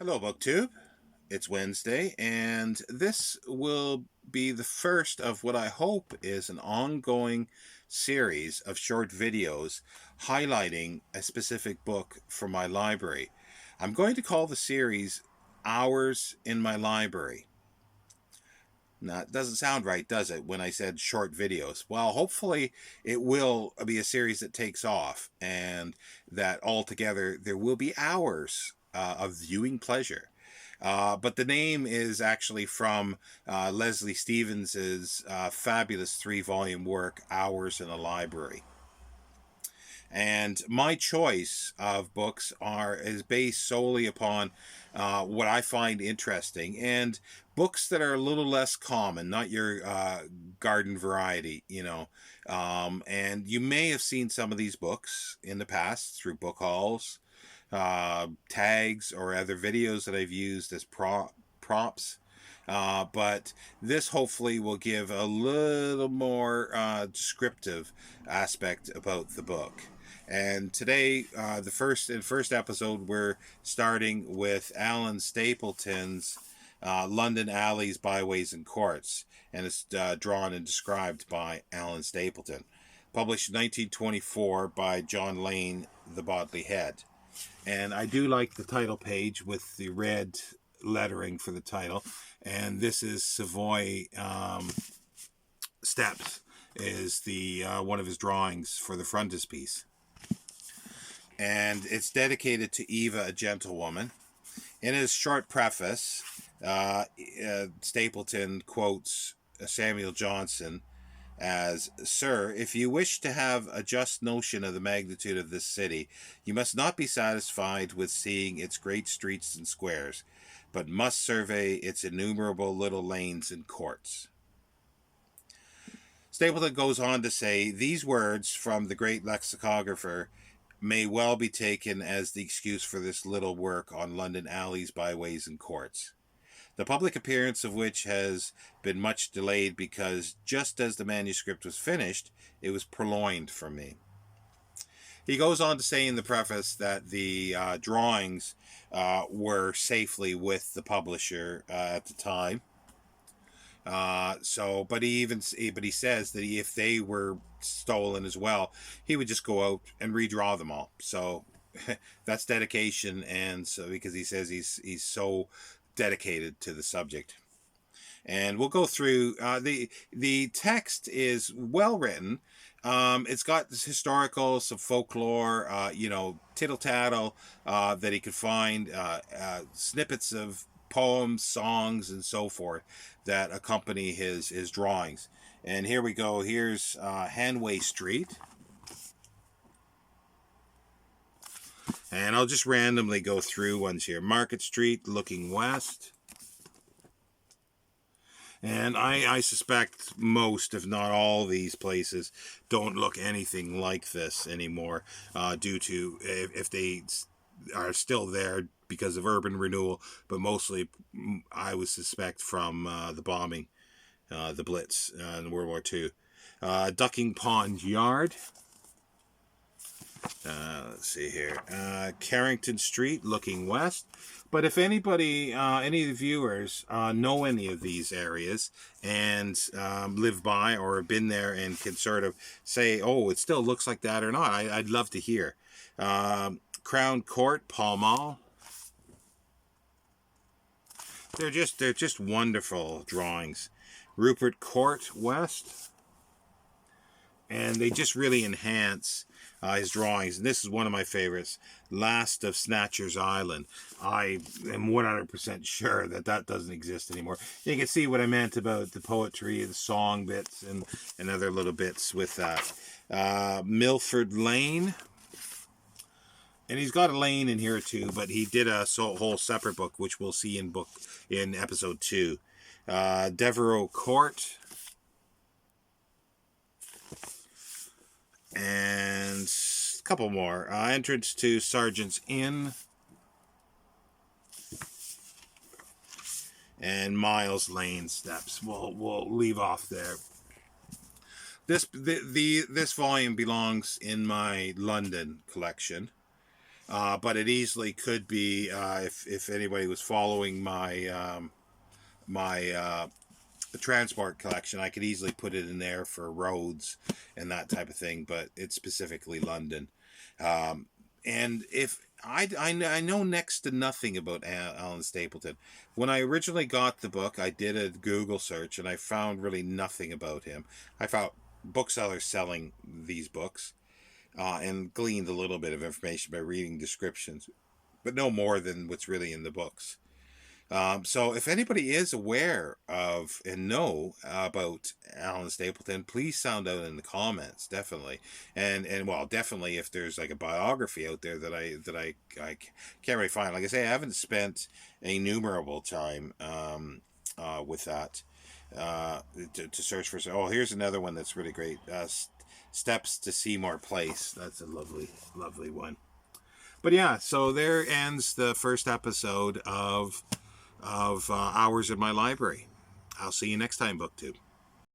Hello, BookTube. It's Wednesday, and this will be the first of what I hope is an ongoing series of short videos highlighting a specific book from my library. I'm going to call the series Hours in My Library. Now, it doesn't sound right, does it, when I said short videos? Well, hopefully it will be a series that takes off and that altogether there will be hours of viewing pleasure. But the name is actually from Leslie Stevens's fabulous three-volume work, Hours in a Library. And my choice of books is based solely upon what I find interesting and books that are a little less common, not your garden variety, and you may have seen some of these books in the past through book hauls, tags, or other videos that I've used as props. But this hopefully will give a little more descriptive aspect about the book. And today, the first episode, we're starting with Alan Stapleton's London Alleys, Byways, and Courts, and it's drawn and described by Alan Stapleton. Published in 1924 by John Lane, The Bodley Head. And I do like the title page with the red lettering for the title. And this is Savoy Steps, is the one of his drawings for the frontispiece. And it's dedicated to Eva, a gentlewoman. In his short preface, Stapleton quotes Samuel Johnson as, "Sir, if you wish to have a just notion of the magnitude of this city, you must not be satisfied with seeing its great streets and squares, but must survey its innumerable little lanes and courts." Stapleton goes on to say, "These words from the great lexicographer may well be taken as the excuse for this little work on London alleys, byways, and courts, the public appearance of which has been much delayed because just as the manuscript was finished, it was purloined from me." He goes on to say in the preface that the drawings were safely with the publisher at the time. But he says that if they were stolen as well, he would just go out and redraw them all. So that's dedication, and so because he says he's so dedicated to the subject. And we'll go through the text is well written. It's got this historical, some folklore, tittle tattle that he could find, snippets of poems, songs, and so forth that accompany his drawings. And here we go. Here's Hanway Street. And I'll just randomly go through ones here. Market Street, looking west. And I suspect most, if not all, these places don't look anything like this anymore, due to if they are still there because of urban renewal, but mostly I would suspect from the bombing, the Blitz in World War II. Ducking Pond Yard. Let's see here. Carrington Street, looking west. But if anybody, any of the viewers, know any of these areas and live by or have been there and can sort of say, "Oh, it still looks like that" or not, I'd love to hear. Crown Court, Pall Mall. They're just wonderful drawings. Rupert Court, west. And they just really enhance his drawings. And this is one of my favorites, Last of Snatcher's Island. I am 100% sure that doesn't exist anymore. You can see what I meant about the poetry, the song bits, and other little bits with that. Milford Lane. And he's got a lane in here too, but he did a whole separate book, which we'll see in episode 2. Devereux Court. And a couple more. Entrance to Sergeant's Inn. And Miles Lane Steps. We'll leave off there. This volume belongs in my London collection. But it easily could be, if anybody was following my transport collection, I could easily put it in there for roads and that type of thing. But it's specifically London. Um, and if I know next to nothing about Alan Stapleton. When I originally got the book, I did a Google search and I found really nothing about him. I found booksellers selling these books, and gleaned a little bit of information by reading descriptions, but no more than what's really in the books. So if anybody is aware of and know about Alan Stapleton, please sound out in the comments, definitely. And well, definitely if there's like a biography out there that I can't really find. Like I say, I haven't spent innumerable time with that to search for. Oh, here's another one that's really great. Steps to Seymour Place. That's a lovely one. But yeah, so there ends the first episode of Hours in My Library. I'll see you next time, BookTube.